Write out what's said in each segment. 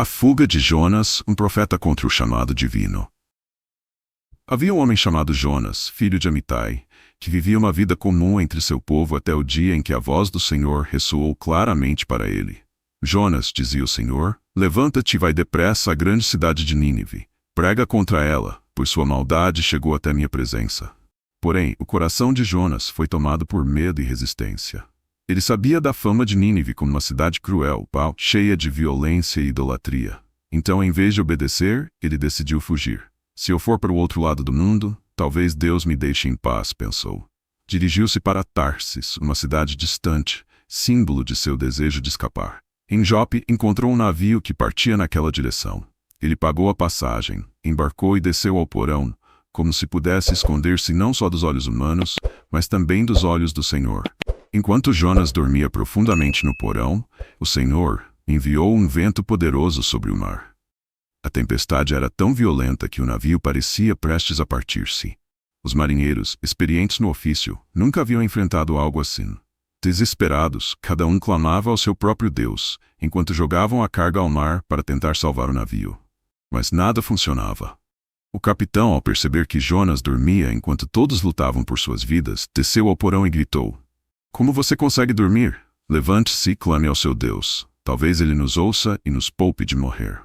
A fuga de Jonas, um profeta contra o chamado divino. Havia um homem chamado Jonas, filho de Amitai, que vivia uma vida comum entre seu povo até o dia em que a voz do Senhor ressoou claramente para ele. Jonas, dizia o Senhor, levanta-te e vai depressa à grande cidade de Nínive. Prega contra ela, pois sua maldade chegou até minha presença. Porém, o coração de Jonas foi tomado por medo e resistência. Ele sabia da fama de Nínive como uma cidade cruel, cheia de violência e idolatria. Então, em vez de obedecer, ele decidiu fugir. Se eu for para o outro lado do mundo, talvez Deus me deixe em paz, pensou. Dirigiu-se para Tarsis, uma cidade distante, símbolo de seu desejo de escapar. Em Jope, encontrou um navio que partia naquela direção. Ele pagou a passagem, embarcou e desceu ao porão, como se pudesse esconder-se não só dos olhos humanos, mas também dos olhos do Senhor. Enquanto Jonas dormia profundamente no porão, o Senhor enviou um vento poderoso sobre o mar. A tempestade era tão violenta que o navio parecia prestes a partir-se. Os marinheiros, experientes no ofício, nunca haviam enfrentado algo assim. Desesperados, cada um clamava ao seu próprio Deus, enquanto jogavam a carga ao mar para tentar salvar o navio. Mas nada funcionava. O capitão, ao perceber que Jonas dormia enquanto todos lutavam por suas vidas, desceu ao porão e gritou: "Como você consegue dormir? Levante-se e clame ao seu Deus. Talvez ele nos ouça e nos poupe de morrer."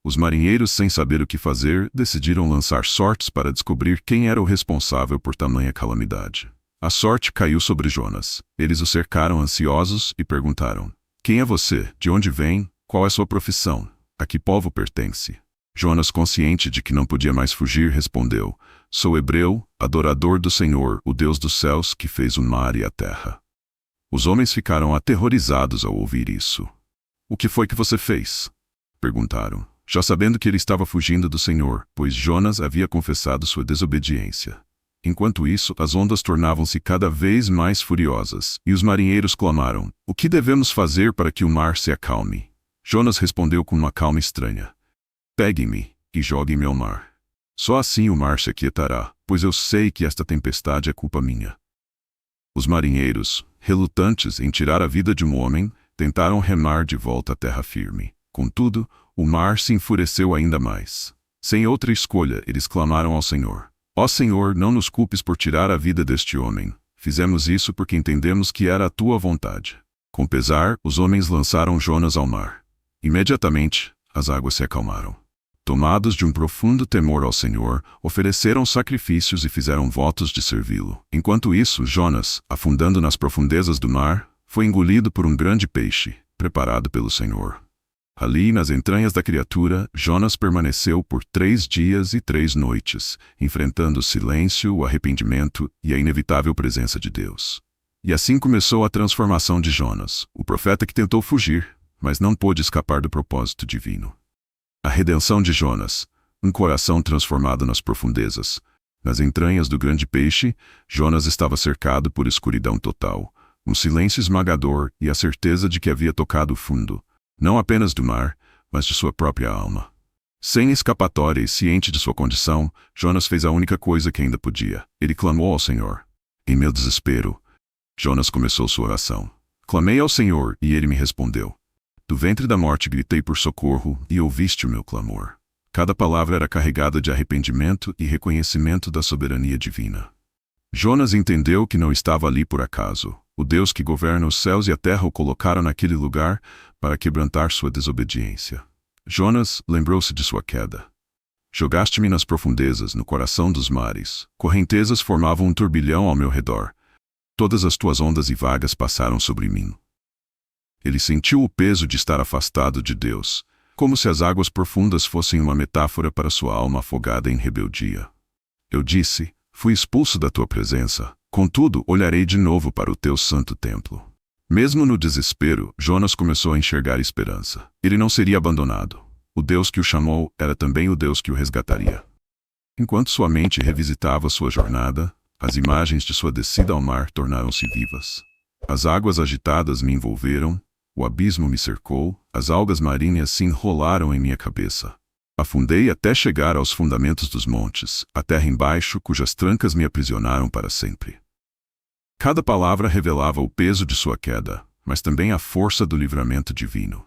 Os marinheiros, sem saber o que fazer, decidiram lançar sortes para descobrir quem era o responsável por tamanha calamidade. A sorte caiu sobre Jonas. Eles o cercaram ansiosos e perguntaram: "Quem é você? De onde vem? Qual é sua profissão? A que povo pertence?" Jonas, consciente de que não podia mais fugir, respondeu: "Sou hebreu, adorador do Senhor, o Deus dos céus, que fez o mar e a terra." Os homens ficaram aterrorizados ao ouvir isso. "O que foi que você fez?" perguntaram, já sabendo que ele estava fugindo do Senhor, pois Jonas havia confessado sua desobediência. Enquanto isso, as ondas tornavam-se cada vez mais furiosas, e os marinheiros clamaram: "O que devemos fazer para que o mar se acalme?" Jonas respondeu com uma calma estranha: "Pegue-me e jogue-me ao mar. Só assim o mar se aquietará, pois eu sei que esta tempestade é culpa minha." Os marinheiros, relutantes em tirar a vida de um homem, tentaram remar de volta à terra firme. Contudo, o mar se enfureceu ainda mais. Sem outra escolha, eles clamaram ao Senhor: "Ó Senhor, não nos culpes por tirar a vida deste homem. Fizemos isso porque entendemos que era a tua vontade." Com pesar, os homens lançaram Jonas ao mar. Imediatamente, as águas se acalmaram. Tomados de um profundo temor ao Senhor, ofereceram sacrifícios e fizeram votos de servi-lo. Enquanto isso, Jonas, afundando nas profundezas do mar, foi engolido por um grande peixe, preparado pelo Senhor. Ali, nas entranhas da criatura, Jonas permaneceu por 3 dias e 3 noites, enfrentando o silêncio, o arrependimento e a inevitável presença de Deus. E assim começou a transformação de Jonas, o profeta que tentou fugir, mas não pôde escapar do propósito divino. A redenção de Jonas, um coração transformado nas profundezas. Nas entranhas do grande peixe, Jonas estava cercado por escuridão total, um silêncio esmagador e a certeza de que havia tocado o fundo, não apenas do mar, mas de sua própria alma. Sem escapatória e ciente de sua condição, Jonas fez a única coisa que ainda podia. Ele clamou ao Senhor. Em meu desespero, Jonas começou sua oração. "Clamei ao Senhor e ele me respondeu. Do ventre da morte gritei por socorro e ouviste o meu clamor." Cada palavra era carregada de arrependimento e reconhecimento da soberania divina. Jonas entendeu que não estava ali por acaso. O Deus que governa os céus e a terra o colocaram naquele lugar para quebrantar sua desobediência. Jonas lembrou-se de sua queda. "Jogaste-me nas profundezas, no coração dos mares. Correntezas formavam um turbilhão ao meu redor. Todas as tuas ondas e vagas passaram sobre mim." Ele sentiu o peso de estar afastado de Deus, como se as águas profundas fossem uma metáfora para sua alma afogada em rebeldia. "Eu disse: fui expulso da tua presença, contudo olharei de novo para o teu santo templo." Mesmo no desespero, Jonas começou a enxergar esperança. Ele não seria abandonado. O Deus que o chamou era também o Deus que o resgataria. Enquanto sua mente revisitava sua jornada, as imagens de sua descida ao mar tornaram-se vivas. As águas agitadas me envolveram, o abismo me cercou, as algas marinhas se enrolaram em minha cabeça. Afundei até chegar aos fundamentos dos montes, a terra embaixo, cujas trancas me aprisionaram para sempre. Cada palavra revelava o peso de sua queda, mas também a força do livramento divino.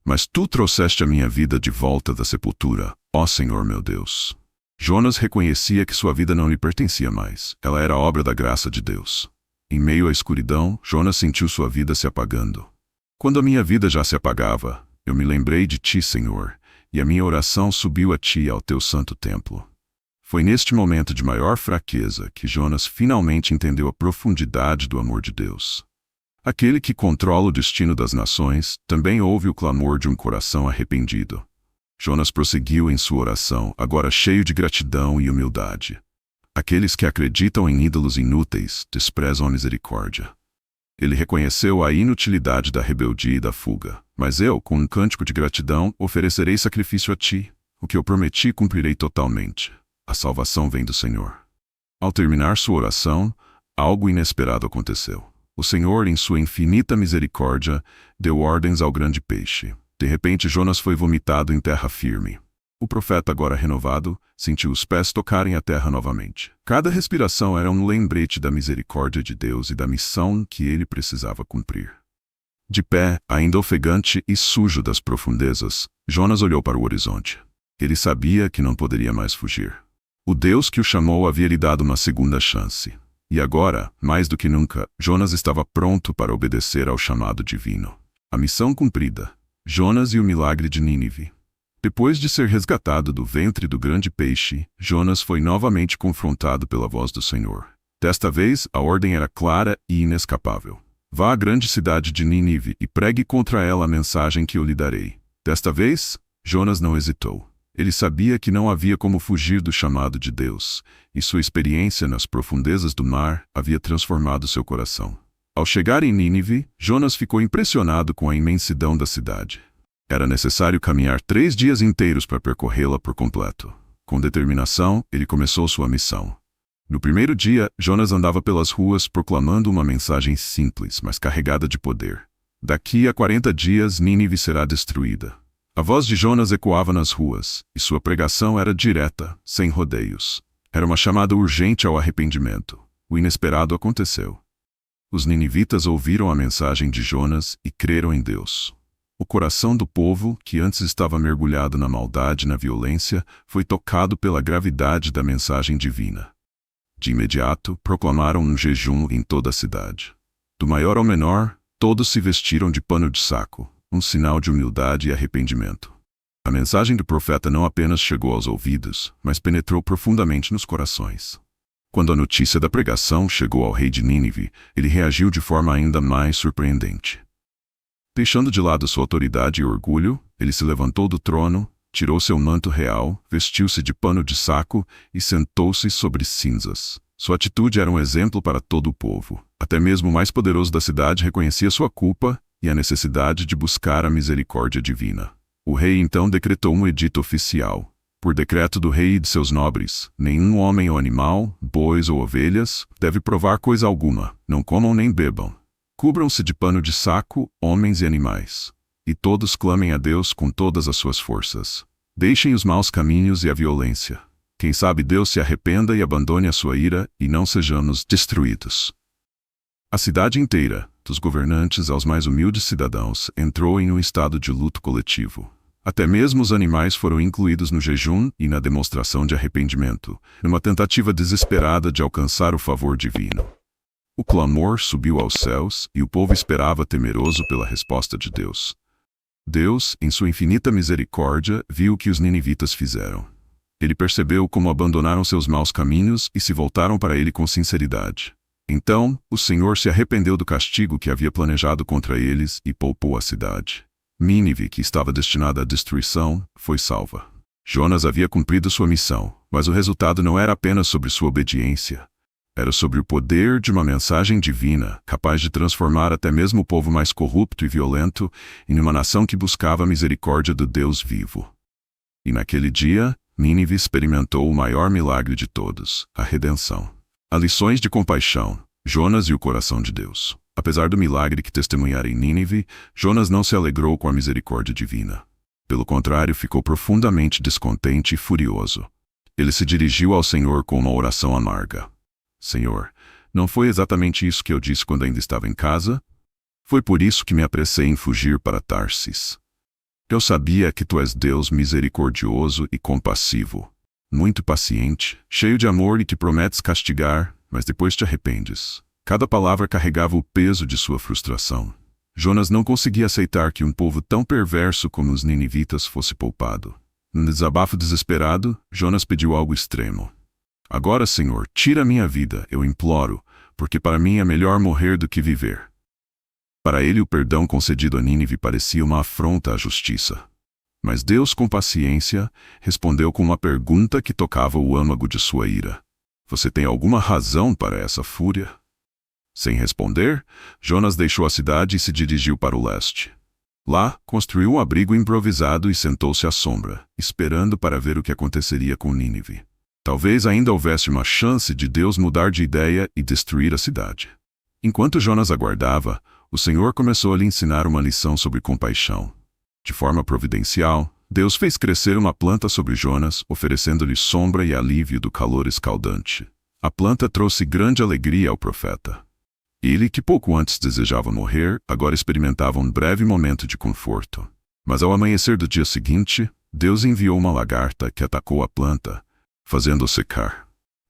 Mas tu trouxeste a minha vida de volta da sepultura, ó Senhor meu Deus. Jonas reconhecia que sua vida não lhe pertencia mais. Ela era obra da graça de Deus. Em meio à escuridão, Jonas sentiu sua vida se apagando. Quando a minha vida já se apagava, eu me lembrei de ti, Senhor, e a minha oração subiu a ti e ao teu santo templo. Foi neste momento de maior fraqueza que Jonas finalmente entendeu a profundidade do amor de Deus. Aquele que controla o destino das nações também ouve o clamor de um coração arrependido. Jonas prosseguiu em sua oração, agora cheio de gratidão e humildade. Aqueles que acreditam em ídolos inúteis desprezam a misericórdia. Ele reconheceu a inutilidade da rebeldia e da fuga. Mas eu, com um cântico de gratidão, oferecerei sacrifício a ti. O que eu prometi cumprirei totalmente. A salvação vem do Senhor. Ao terminar sua oração, algo inesperado aconteceu. O Senhor, em sua infinita misericórdia, deu ordens ao grande peixe. De repente, Jonas foi vomitado em terra firme. O profeta, agora renovado, sentiu os pés tocarem a terra novamente. Cada respiração era um lembrete da misericórdia de Deus e da missão que ele precisava cumprir. De pé, ainda ofegante e sujo das profundezas, Jonas olhou para o horizonte. Ele sabia que não poderia mais fugir. O Deus que o chamou havia lhe dado uma segunda chance. E agora, mais do que nunca, Jonas estava pronto para obedecer ao chamado divino. A missão cumprida. Jonas e o milagre de Nínive. Depois de ser resgatado do ventre do grande peixe, Jonas foi novamente confrontado pela voz do Senhor. Desta vez, a ordem era clara e inescapável. Vá à grande cidade de Nínive e pregue contra ela a mensagem que eu lhe darei. Desta vez, Jonas não hesitou. Ele sabia que não havia como fugir do chamado de Deus, e sua experiência nas profundezas do mar havia transformado seu coração. Ao chegar em Nínive, Jonas ficou impressionado com a imensidão da cidade. Era necessário caminhar 3 dias inteiros para percorrê-la por completo. Com determinação, ele começou sua missão. No primeiro dia, Jonas andava pelas ruas proclamando uma mensagem simples, mas carregada de poder. Daqui a 40 dias, Nínive será destruída. A voz de Jonas ecoava nas ruas, e sua pregação era direta, sem rodeios. Era uma chamada urgente ao arrependimento. O inesperado aconteceu. Os ninivitas ouviram a mensagem de Jonas e creram em Deus. O coração do povo, que antes estava mergulhado na maldade e na violência, foi tocado pela gravidade da mensagem divina. De imediato, proclamaram um jejum em toda a cidade. Do maior ao menor, todos se vestiram de pano de saco, um sinal de humildade e arrependimento. A mensagem do profeta não apenas chegou aos ouvidos, mas penetrou profundamente nos corações. Quando a notícia da pregação chegou ao rei de Nínive, ele reagiu de forma ainda mais surpreendente. Deixando de lado sua autoridade e orgulho, ele se levantou do trono, tirou seu manto real, vestiu-se de pano de saco e sentou-se sobre cinzas. Sua atitude era um exemplo para todo o povo. Até mesmo o mais poderoso da cidade reconhecia sua culpa e a necessidade de buscar a misericórdia divina. O rei então decretou um edito oficial. Por decreto do rei e de seus nobres, nenhum homem ou animal, bois ou ovelhas, deve provar coisa alguma, não comam nem bebam. Cubram-se de pano de saco, homens e animais. E todos clamem a Deus com todas as suas forças. Deixem os maus caminhos e a violência. Quem sabe Deus se arrependa e abandone a sua ira, e não sejamos destruídos. A cidade inteira, dos governantes aos mais humildes cidadãos, entrou em um estado de luto coletivo. Até mesmo os animais foram incluídos no jejum e na demonstração de arrependimento, numa tentativa desesperada de alcançar o favor divino. O clamor subiu aos céus e o povo esperava temeroso pela resposta de Deus. Deus, em sua infinita misericórdia, viu o que os ninivitas fizeram. Ele percebeu como abandonaram seus maus caminhos e se voltaram para ele com sinceridade. Então, o Senhor se arrependeu do castigo que havia planejado contra eles e poupou a cidade. Nínive, que estava destinada à destruição, foi salva. Jonas havia cumprido sua missão, mas o resultado não era apenas sobre sua obediência. Era sobre o poder de uma mensagem divina, capaz de transformar até mesmo o povo mais corrupto e violento em uma nação que buscava a misericórdia do Deus vivo. E naquele dia, Nínive experimentou o maior milagre de todos, a redenção. Há lições de compaixão, Jonas e o coração de Deus. Apesar do milagre que testemunhara em Nínive, Jonas não se alegrou com a misericórdia divina. Pelo contrário, ficou profundamente descontente e furioso. Ele se dirigiu ao Senhor com uma oração amarga. Senhor, não foi exatamente isso que eu disse quando ainda estava em casa? Foi por isso que me apressei em fugir para Tarsis. Eu sabia que tu és Deus misericordioso e compassivo, muito paciente, cheio de amor e que prometes castigar, mas depois te arrependes. Cada palavra carregava o peso de sua frustração. Jonas não conseguia aceitar que um povo tão perverso como os ninivitas fosse poupado. Num desabafo desesperado, Jonas pediu algo extremo. Agora, Senhor, tira minha vida, eu imploro, porque para mim é melhor morrer do que viver. Para ele, o perdão concedido a Nínive parecia uma afronta à justiça. Mas Deus, com paciência, respondeu com uma pergunta que tocava o âmago de sua ira. Você tem alguma razão para essa fúria? Sem responder, Jonas deixou a cidade e se dirigiu para o leste. Lá, construiu um abrigo improvisado e sentou-se à sombra, esperando para ver o que aconteceria com Nínive. Talvez ainda houvesse uma chance de Deus mudar de ideia e destruir a cidade. Enquanto Jonas aguardava, o Senhor começou a lhe ensinar uma lição sobre compaixão. De forma providencial, Deus fez crescer uma planta sobre Jonas, oferecendo-lhe sombra e alívio do calor escaldante. A planta trouxe grande alegria ao profeta. Ele, que pouco antes desejava morrer, agora experimentava um breve momento de conforto. Mas ao amanhecer do dia seguinte, Deus enviou uma lagarta que atacou a planta, fazendo-a secar.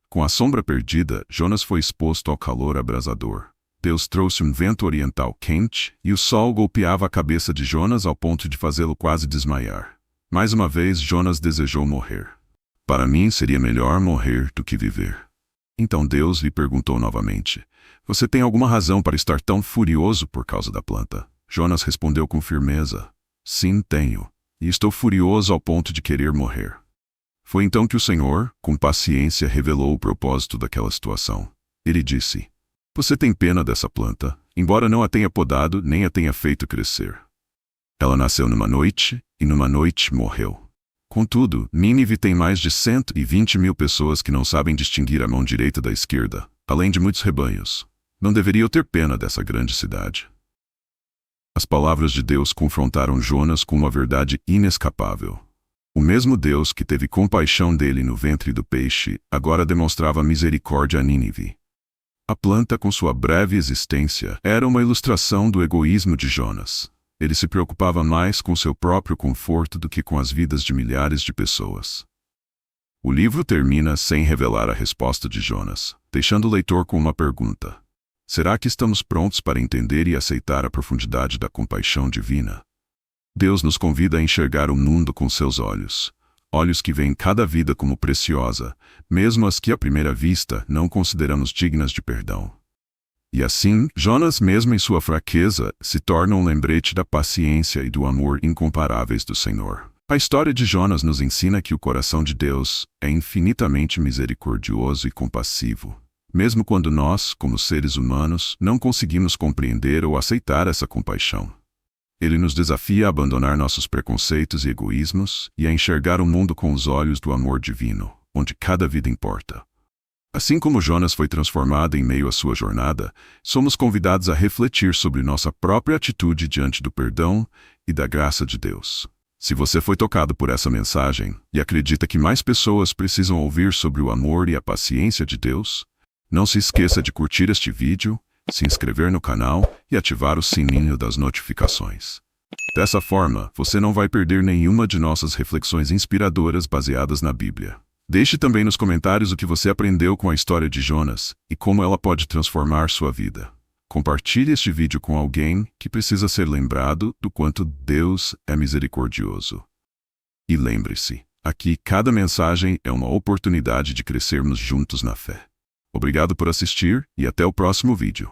Com a sombra perdida, Jonas foi exposto ao calor abrasador. Deus trouxe um vento oriental quente, e o sol golpeava a cabeça de Jonas ao ponto de fazê-lo quase desmaiar. Mais uma vez, Jonas desejou morrer. Para mim, seria melhor morrer do que viver. Então Deus lhe perguntou novamente: Você tem alguma razão para estar tão furioso por causa da planta? Jonas respondeu com firmeza: Sim, tenho, e estou furioso ao ponto de querer morrer. Foi então que o Senhor, com paciência, revelou o propósito daquela situação. Ele disse: Você tem pena dessa planta, embora não a tenha podado nem a tenha feito crescer. Ela nasceu numa noite, e numa noite morreu. Contudo, Nínive tem mais de 120 mil pessoas que não sabem distinguir a mão direita da esquerda, além de muitos rebanhos. Não deveria eu ter pena dessa grande cidade? As palavras de Deus confrontaram Jonas com uma verdade inescapável. O mesmo Deus que teve compaixão dele no ventre do peixe, agora demonstrava misericórdia a Nínive. A planta, com sua breve existência, era uma ilustração do egoísmo de Jonas. Ele se preocupava mais com seu próprio conforto do que com as vidas de milhares de pessoas. O livro termina sem revelar a resposta de Jonas, deixando o leitor com uma pergunta: será que estamos prontos para entender e aceitar a profundidade da compaixão divina? Deus nos convida a enxergar o mundo com seus olhos, olhos que veem cada vida como preciosa, mesmo as que à primeira vista não consideramos dignas de perdão. E assim, Jonas, mesmo em sua fraqueza, se torna um lembrete da paciência e do amor incomparáveis do Senhor. A história de Jonas nos ensina que o coração de Deus é infinitamente misericordioso e compassivo, mesmo quando nós, como seres humanos, não conseguimos compreender ou aceitar essa compaixão. Ele nos desafia a abandonar nossos preconceitos e egoísmos e a enxergar o mundo com os olhos do amor divino, onde cada vida importa. Assim como Jonas foi transformado em meio à sua jornada, somos convidados a refletir sobre nossa própria atitude diante do perdão e da graça de Deus. Se você foi tocado por essa mensagem e acredita que mais pessoas precisam ouvir sobre o amor e a paciência de Deus, não se esqueça de curtir este vídeo, se inscrever no canal e ativar o sininho das notificações. Dessa forma, você não vai perder nenhuma de nossas reflexões inspiradoras baseadas na Bíblia. Deixe também nos comentários o que você aprendeu com a história de Jonas e como ela pode transformar sua vida. Compartilhe este vídeo com alguém que precisa ser lembrado do quanto Deus é misericordioso. E lembre-se, aqui cada mensagem é uma oportunidade de crescermos juntos na fé. Obrigado por assistir e até o próximo vídeo.